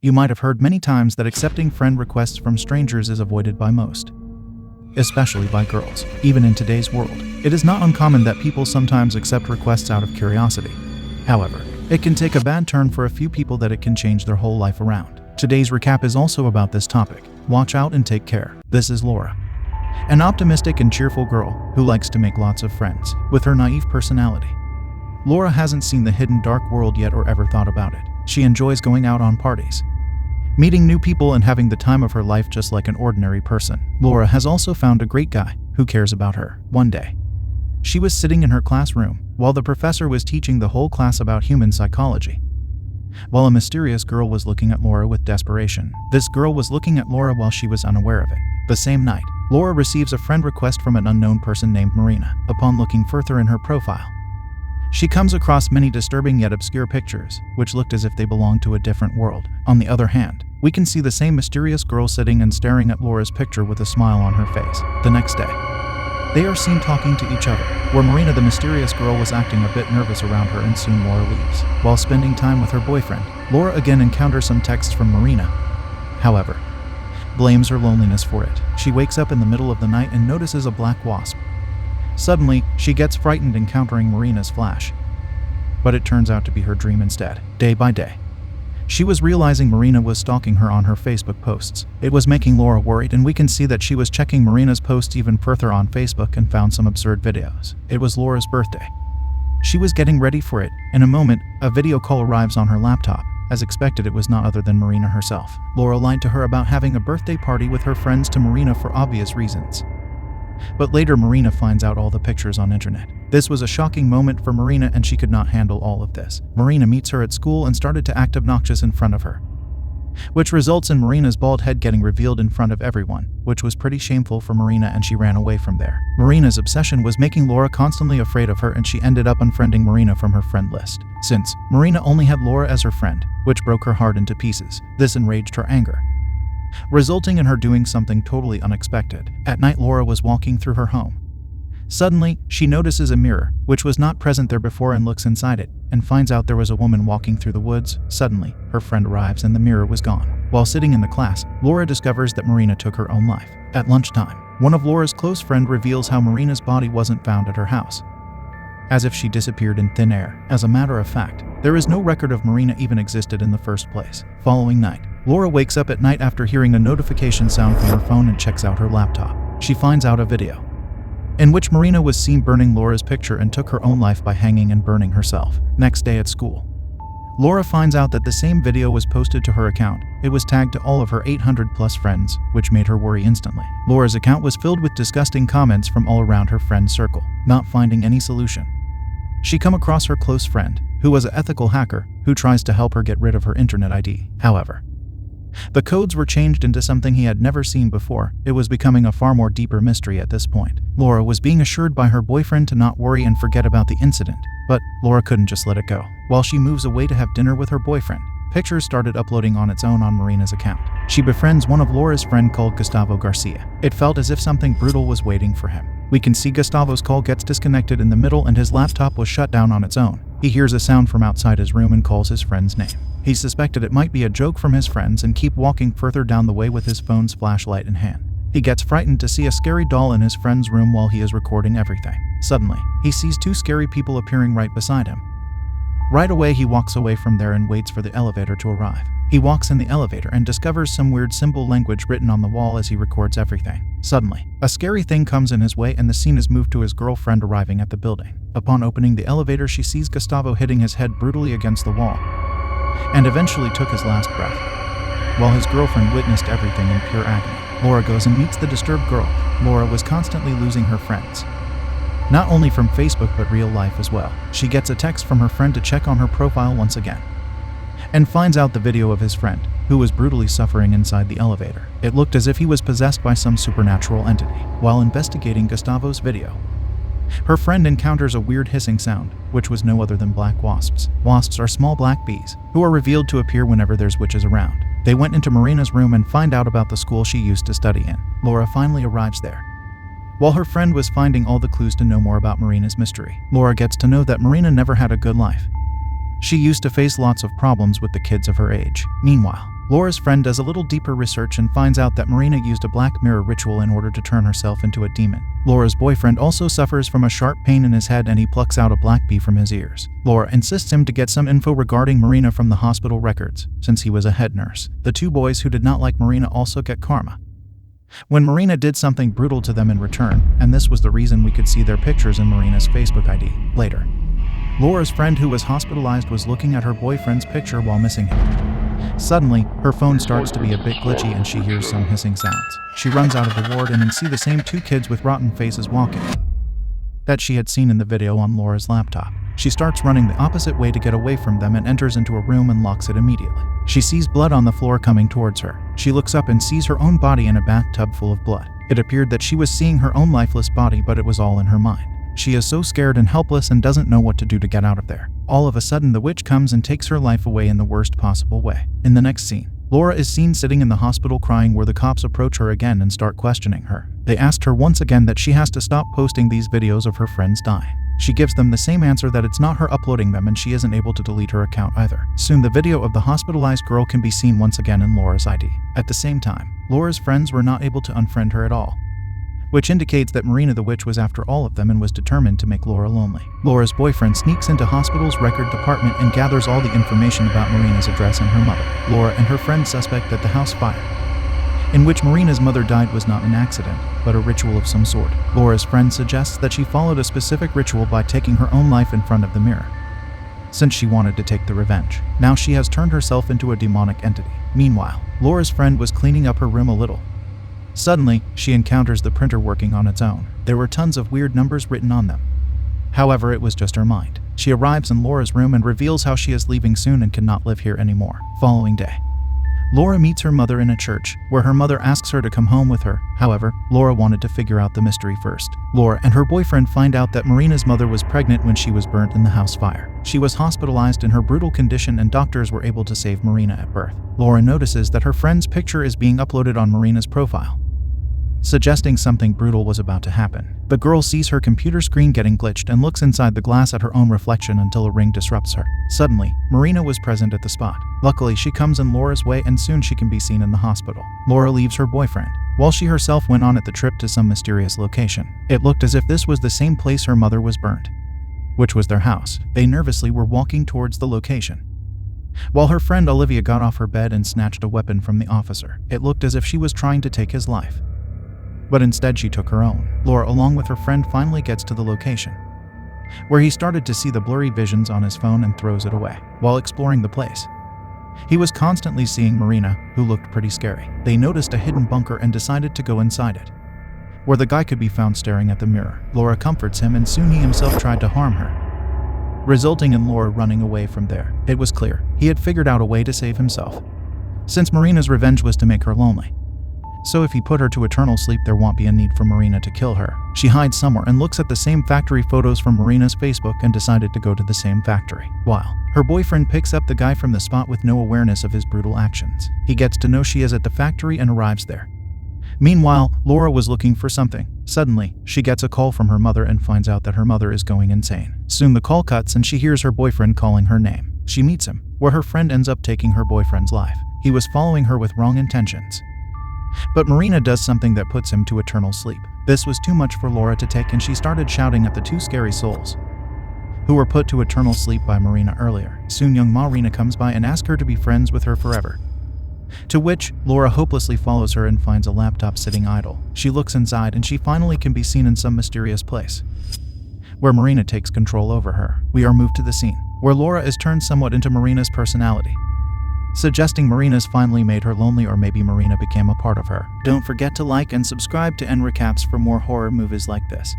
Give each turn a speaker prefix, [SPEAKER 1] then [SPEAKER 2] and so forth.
[SPEAKER 1] You might have heard many times that accepting friend requests from strangers is avoided by most, especially by girls. Even in today's world, it is not uncommon that people sometimes accept requests out of curiosity. However, it can take a bad turn for a few people that it can change their whole life around. Today's recap is also about this topic. Watch out and take care. This is Laura, an optimistic and cheerful girl who likes to make lots of friends. With her naive personality, Laura hasn't seen the hidden dark world yet or ever thought about it. She enjoys going out on parties, meeting new people and having the time of her life just like an ordinary person. Laura has also found a great guy who cares about her. One day, she was sitting in her classroom while the professor was teaching the whole class about human psychology, while a mysterious girl was looking at Laura with desperation. This girl was looking at Laura while she was unaware of it. The same night, Laura receives a friend request from an unknown person named Marina. Upon looking further in her profile, she comes across many disturbing yet obscure pictures, which looked as if they belonged to a different world. On the other hand, we can see the same mysterious girl sitting and staring at Laura's picture with a smile on her face. The next day, they are seen talking to each other, where Marina, the mysterious girl, was acting a bit nervous around her, and soon Laura leaves. While spending time with her boyfriend, Laura again encounters some texts from Marina. However, blames her loneliness for it. She wakes up in the middle of the night and notices a black wasp. Suddenly, she gets frightened encountering Marina's flash, but it turns out to be her dream instead. Day by day, she was realizing Marina was stalking her on her Facebook posts. It was making Laura worried, and we can see that she was checking Marina's posts even further on Facebook and found some absurd videos. It was Laura's birthday. She was getting ready for it. In a moment, a video call arrives on her laptop. As expected, it was not other than Marina herself. Laura lied to her about having a birthday party with her friends to Marina for obvious reasons. But later, Marina finds out all the pictures on internet. This was a shocking moment for Marina, and she could not handle all of this. Marina meets her at school and started to act obnoxious in front of her, which results in Marina's bald head getting revealed in front of everyone, which was pretty shameful for Marina, and she ran away from there. Marina's obsession was making Laura constantly afraid of her, and she ended up unfriending Marina from her friend list. Since Marina only had Laura as her friend, which broke her heart into pieces, this enraged her anger, resulting in her doing something totally unexpected. At night, Laura was walking through her home. Suddenly, she notices a mirror, which was not present there before, and looks inside it, and finds out there was a woman walking through the woods. Suddenly, her friend arrives and the mirror was gone. While sitting in the class, Laura discovers that Marina took her own life. At lunchtime, one of Laura's close friends reveals how Marina's body wasn't found at her house, as if she disappeared in thin air. As a matter of fact, there is no record of Marina even existed in the first place. Following night, Laura wakes up at night after hearing a notification sound from her phone and checks out her laptop. She finds out a video in which Marina was seen burning Laura's picture and took her own life by hanging and burning herself. Next day at school, Laura finds out that the same video was posted to her account. It was tagged to all of her 800+ friends, which made her worry instantly. Laura's account was filled with disgusting comments from all around her friend circle. Not finding any solution, she come across her close friend, who was an ethical hacker who tries to help her get rid of her internet ID. However, the codes were changed into something he had never seen before. It was becoming a far more deeper mystery at this point. Laura was being assured by her boyfriend to not worry and forget about the incident, but Laura couldn't just let it go. While she moves away to have dinner with her boyfriend, pictures started uploading on its own on Marina's account. She befriends one of Laura's friends called Gustavo Garcia. It felt as if something brutal was waiting for him. We can see Gustavo's call gets disconnected in the middle and his laptop was shut down on its own. He hears a sound from outside his room and calls his friend's name. He suspected it might be a joke from his friends and keep walking further down the way with his phone's flashlight in hand. He gets frightened to see a scary doll in his friend's room while he is recording everything. Suddenly, he sees two scary people appearing right beside him. Right away, he walks away from there and waits for the elevator to arrive. He walks in the elevator and discovers some weird symbol language written on the wall as he records everything. Suddenly, a scary thing comes in his way and the scene is moved to his girlfriend arriving at the building. Upon opening the elevator, she sees Gustavo hitting his head brutally against the wall and eventually took his last breath, while his girlfriend witnessed everything in pure agony. Laura goes and meets the disturbed girl. Laura was constantly losing her friends, not only from Facebook but real life as well. She gets a text from her friend to check on her profile once again, and finds out the video of his friend, who was brutally suffering inside the elevator. It looked as if he was possessed by some supernatural entity. While investigating Gustavo's video, her friend encounters a weird hissing sound, which was no other than black wasps. Wasps are small black bees, who are revealed to appear whenever there's witches around. They went into Marina's room and find out about the school she used to study in. Laura finally arrives there, while her friend was finding all the clues to know more about Marina's mystery. Laura gets to know that Marina never had a good life. She used to face lots of problems with the kids of her age. Meanwhile, Laura's friend does a little deeper research and finds out that Marina used a black mirror ritual in order to turn herself into a demon. Laura's boyfriend also suffers from a sharp pain in his head and he plucks out a black bee from his ears. Laura insists him to get some info regarding Marina from the hospital records, since he was a head nurse. The two boys who did not like Marina also get karma when Marina did something brutal to them in return, and this was the reason we could see their pictures in Marina's Facebook ID. Later, Laura's friend who was hospitalized was looking at her boyfriend's picture while missing him. Suddenly, her phone starts to be a bit glitchy and she hears some hissing sounds. She runs out of the ward and then see the same two kids with rotten faces walking that she had seen in the video on Laura's laptop. She starts running the opposite way to get away from them and enters into a room and locks it immediately. She sees blood on the floor coming towards her. She looks up and sees her own body in a bathtub full of blood. It appeared that she was seeing her own lifeless body, but it was all in her mind. She is so scared and helpless and doesn't know what to do to get out of there. All of a sudden, the witch comes and takes her life away in the worst possible way. In the next scene, Laura is seen sitting in the hospital crying, where the cops approach her again and start questioning her. They asked her once again that she has to stop posting these videos of her friends dying. She gives them the same answer, that it's not her uploading them and she isn't able to delete her account either. Soon the video of the hospitalized girl can be seen once again in Laura's ID. At the same time, Laura's friends were not able to unfriend her at all, which indicates that Marina the witch was after all of them and was determined to make Laura lonely. Laura's boyfriend sneaks into hospital's record department and gathers all the information about Marina's address and her mother. Laura and her friend suspect that the house fire in which Marina's mother died was not an accident, but a ritual of some sort. Laura's friend suggests that she followed a specific ritual by taking her own life in front of the mirror, since she wanted to take the revenge. Now she has turned herself into a demonic entity. Meanwhile, Laura's friend was cleaning up her room a little. Suddenly, she encounters the printer working on its own. There were tons of weird numbers written on them. However, it was just her mind. She arrives in Laura's room and reveals how she is leaving soon and cannot live here anymore. Following day, Laura meets her mother in a church, where her mother asks her to come home with her. However, Laura wanted to figure out the mystery first. Laura and her boyfriend find out that Marina's mother was pregnant when she was burnt in the house fire. She was hospitalized in her brutal condition and doctors were able to save Marina at birth. Laura notices that her friend's picture is being uploaded on Marina's profile, suggesting something brutal was about to happen. The girl sees her computer screen getting glitched and looks inside the glass at her own reflection until a ring disrupts her. Suddenly, Marina was present at the spot. Luckily, she comes in Laura's way and soon she can be seen in the hospital. Laura leaves her boyfriend, while she herself went on at the trip to some mysterious location. It looked as if this was the same place her mother was burnt, which was their house. They nervously were walking towards the location, while her friend Olivia got off her bed and snatched a weapon from the officer. It looked as if she was trying to take his life, but instead she took her own. Laura, along with her friend, finally gets to the location, where he started to see the blurry visions on his phone and throws it away. While exploring the place, he was constantly seeing Marina, who looked pretty scary. They noticed a hidden bunker and decided to go inside it, where the guy could be found staring at the mirror. Laura comforts him and soon he himself tried to harm her, resulting in Laura running away from there. It was clear he had figured out a way to save himself, since Marina's revenge was to make her lonely. So if he put her to eternal sleep, there won't be a need for Marina to kill her. She hides somewhere and looks at the same factory photos from Marina's Facebook and decided to go to the same factory. While her boyfriend picks up the guy from the spot with no awareness of his brutal actions. He gets to know she is at the factory and arrives there. Meanwhile, Laura was looking for something. Suddenly, she gets a call from her mother and finds out that her mother is going insane. Soon the call cuts and she hears her boyfriend calling her name. She meets him, where her friend ends up taking her boyfriend's life. He was following her with wrong intentions, but Marina does something that puts him to eternal sleep. This was too much for Laura to take and she started shouting at the two scary souls who were put to eternal sleep by Marina earlier. Soon young Marina comes by and asks her to be friends with her forever, to which Laura hopelessly follows her and finds a laptop sitting idle. She looks inside and she finally can be seen in some mysterious place, where Marina takes control over her. We are moved to the scene, where Laura is turned somewhat into Marina's personality, suggesting Marina's finally made her lonely, or maybe Marina became a part of her. Don't forget to like and subscribe to End Recaps for more horror movies like this.